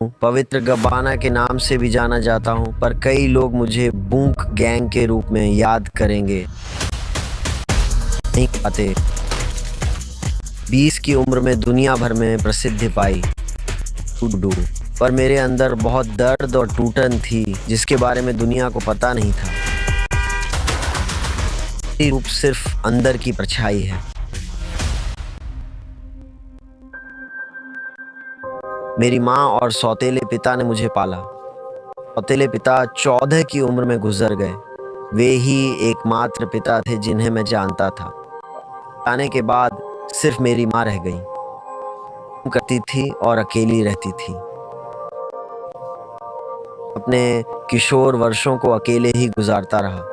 पवित्र गब्बाना के नाम से भी जाना जाता हूँ, पर कई लोग मुझे बूंक गैंग के रूप में याद करेंगे। नहीं पाते। 20 की उम्र में दुनिया भर में प्रसिद्धि पाई डू, पर मेरे अंदर बहुत दर्द और टूटन थी जिसके बारे में दुनिया को पता नहीं था। ये रूप सिर्फ अंदर की परछाई है। मेरी माँ और सौतेले पिता ने मुझे पाला। सौतेले पिता 14 की उम्र में गुजर गए। वे ही एकमात्र पिता थे जिन्हें मैं जानता था। आने के बाद सिर्फ मेरी माँ रह गई। करती थी और अकेली रहती थी। अपने किशोर वर्षों को अकेले ही गुजारता रहा।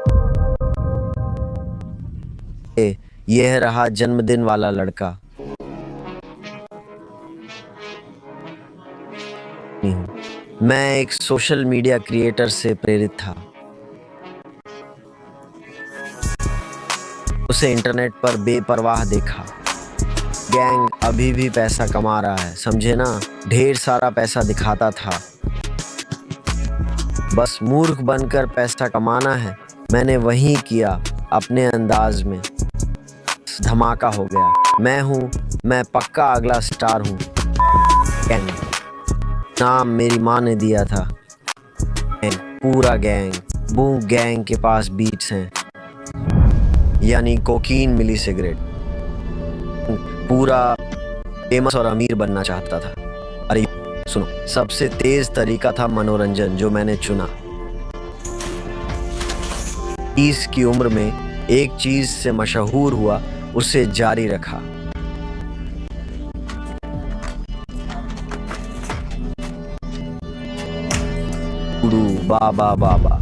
यह रहा जन्मदिन वाला लड़का। मैं एक सोशल मीडिया क्रिएटर से प्रेरित था। उसे इंटरनेट पर बेपरवाह देखा। गैंग अभी भी पैसा कमा रहा है, समझे ना, ढेर सारा पैसा दिखाता था। बस मूर्ख बनकर पैसा कमाना है। मैंने वही किया अपने अंदाज में। धमाका हो गया। मैं पक्का अगला स्टार हूँ। गैंग नाम मेरी माँ ने दिया था। पूरा गैंग, बूंक गैंग के पास बीट्स हैं, यानी कोकीन मिली सिगरेट। पूरा फेमस और अमीर बनना चाहता था। अरे सुनो, सबसे तेज तरीका था मनोरंजन जो मैंने चुना। 30 की उम्र में एक चीज से मशहूर हुआ, उसे जारी रखा। बाबा बाबा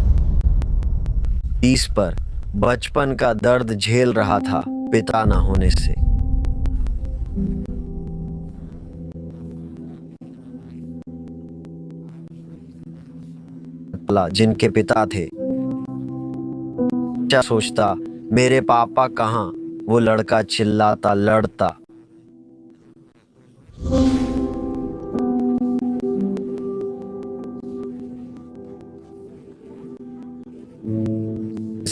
30 पर बचपन का दर्द झेल रहा था पिता ना होने से। जिनके पिता थे, क्या सोचता मेरे पापा कहाँ, वो लड़का चिल्लाता लड़ता।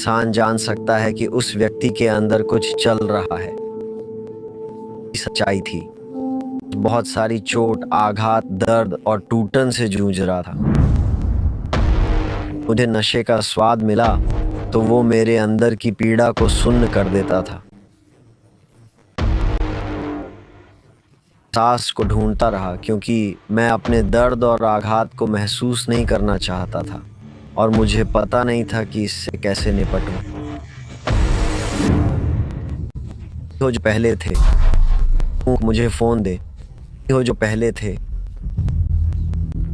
इंसान जान सकता है कि उस व्यक्ति के अंदर कुछ चल रहा है। सच्चाई थी। बहुत सारी चोट, आघात, दर्द और टूटन से जूझ रहा था। मुझे नशे का स्वाद मिला तो वो मेरे अंदर की पीड़ा को सुन्न कर देता था। सांस को ढूंढता रहा क्योंकि मैं अपने दर्द और आघात को महसूस नहीं करना चाहता था और मुझे पता नहीं था कि इससे कैसे निपटूं। तो जो पहले थे, मुझे फोन दे। तो जो पहले थे,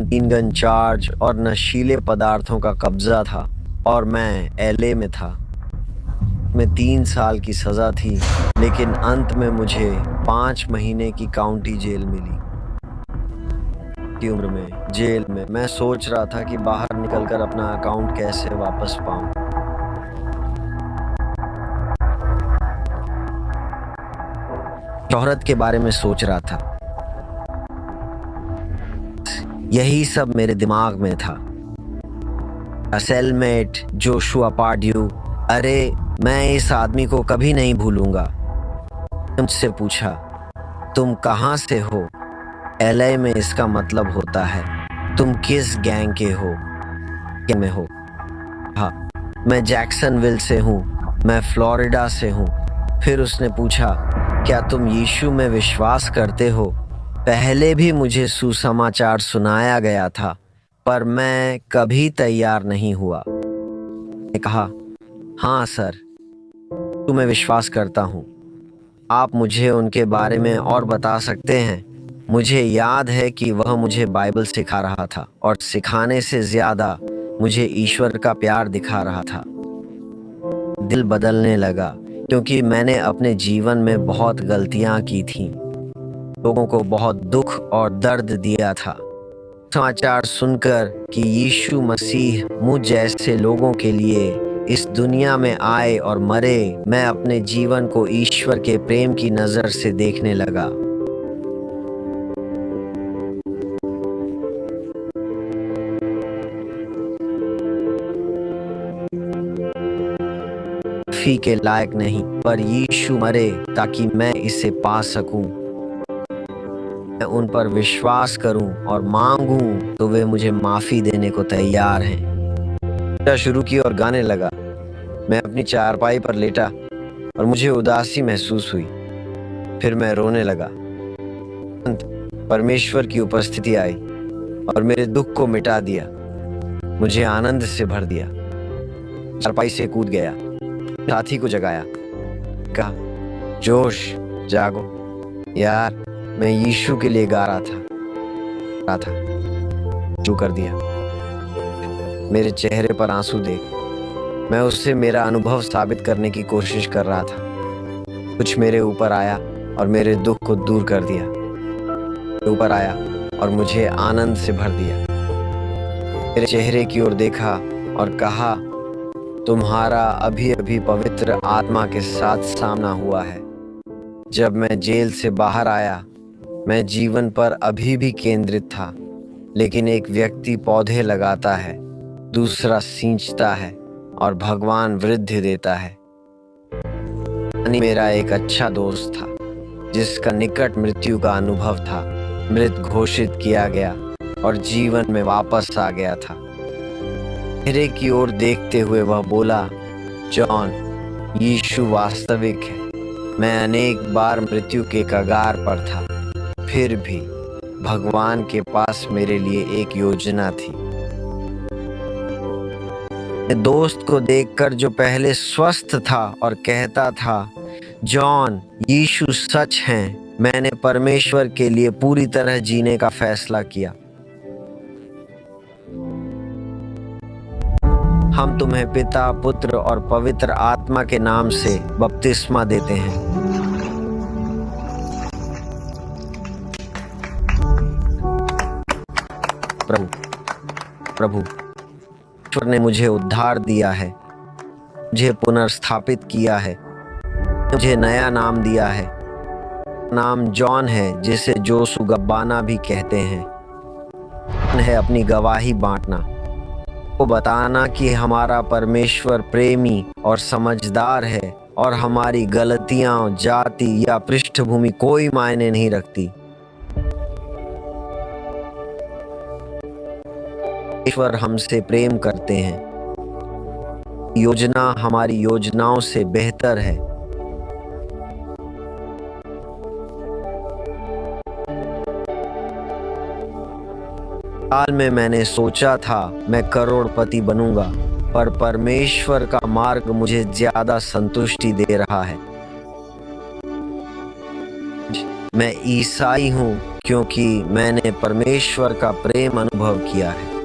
3 गन चार्ज और नशीले पदार्थों का कब्जा था और मैं LA में था। मैं 3 साल की सजा थी, लेकिन अंत में मुझे 5 महीने की काउंटी जेल मिली। की उम्र में जेल में मैं सोच रहा था कि बाहर निकलकर अपना अकाउंट कैसे वापस पाऊं। शोहरत के बारे में सोच रहा था। यही सब मेरे दिमाग में था। सेलमेट जोशुआ पार्ड्यू, अरे मैं इस आदमी को कभी नहीं भूलूंगा। मुझसे पूछा, तुम कहाँ से हो? LA में इसका मतलब होता है तुम किस गैंग के हो? में हो? हाँ, मैं जैक्सनविल से हूँ, मैं फ्लोरिडा से हूँ। फिर उसने पूछा, क्या तुम यीशु में विश्वास करते हो? पहले भी मुझे सुसमाचार सुनाया गया था, पर मैं कभी तैयार नहीं हुआ। मैंने कहा, हाँ सर, तुम्हें विश्वास करता हूँ। आप मुझे उनके बारे में और बता सकते हैं? मुझे याद है कि वह मुझे बाइबल सिखा रहा था और सिखाने से ज्यादा मुझे ईश्वर का प्यार दिखा रहा था। दिल बदलने लगा क्योंकि मैंने अपने जीवन में बहुत गलतियां की थीं। लोगों को बहुत दुख और दर्द दिया था। समाचार सुनकर कि यीशु मसीह मुझ जैसे लोगों के लिए इस दुनिया में आए और मरे, मैं अपने जीवन को ईश्वर के प्रेम की नजर से देखने लगा। माफी के लायक नहीं, पर यीशु मरे ताकि मैं इसे पा सकूं। मैं उन पर विश्वास करूं और मांगूं तो वे मुझे माफी देने को तैयार हैं। शुरू की और गाने लगा। मैं अपनी चारपाई पर लेटा और मुझे उदासी महसूस हुई। फिर मैं रोने लगा। परमेश्वर की उपस्थिति आई और मेरे दुख को मिटा दिया, मुझे आनंद से भर दिया। चारपाई से कूद गया, साथी को जगाया, कहा, जोश, जागो यार, मैं यीशु के लिए गा रहा था। शुरू कर दिया। मेरे चेहरे पर आंसू देख मैं उससे मेरा अनुभव साबित करने की कोशिश कर रहा था। कुछ मेरे ऊपर आया और मेरे दुख को दूर कर दिया। ऊपर आया और मुझे आनंद से भर दिया। मेरे चेहरे की ओर देखा और कहा, तुम्हारा अभी अभी पवित्र आत्मा के साथ सामना हुआ है। जब मैं जेल से बाहर आया, मैं जीवन पर अभी भी केंद्रित था, लेकिन एक व्यक्ति पौधे लगाता है, दूसरा सींचता है और भगवान वृद्धि देता है। मेरा एक अच्छा दोस्त था जिसका निकट मृत्यु का अनुभव था, मृत घोषित किया गया और जीवन में वापस आ गया था। चेहरे की ओर देखते हुए वह बोला, जॉन, यीशु वास्तविक है। मैं अनेक बार मृत्यु के कगार पर था, फिर भी भगवान के पास मेरे लिए एक योजना थी। दोस्त को देखकर जो पहले स्वस्थ था और कहता था, जॉन, यीशु सच हैं, मैंने परमेश्वर के लिए पूरी तरह जीने का फैसला किया। हम तुम्हें पिता, पुत्र और पवित्र आत्मा के नाम से बपतिस्मा देते हैं। प्रभु ईश्वर ने मुझे उद्धार दिया है, मुझे पुनर्स्थापित किया है, मुझे नया नाम दिया है। नाम जॉन है, जिसे जोसु गब्बाना भी कहते हैं। है अपनी गवाही बांटना, वो बताना कि हमारा परमेश्वर प्रेमी और समझदार है और हमारी गलतियां, जाति या पृष्ठभूमि कोई मायने नहीं रखती। ईश्वर हमसे प्रेम करते हैं। योजना हमारी योजनाओं से बेहतर है। साल में मैंने सोचा था मैं करोड़पति बनूंगा, पर परमेश्वर का मार्ग मुझे ज्यादा संतुष्टि दे रहा है। मैं ईसाई हूं क्योंकि मैंने परमेश्वर का प्रेम अनुभव किया है।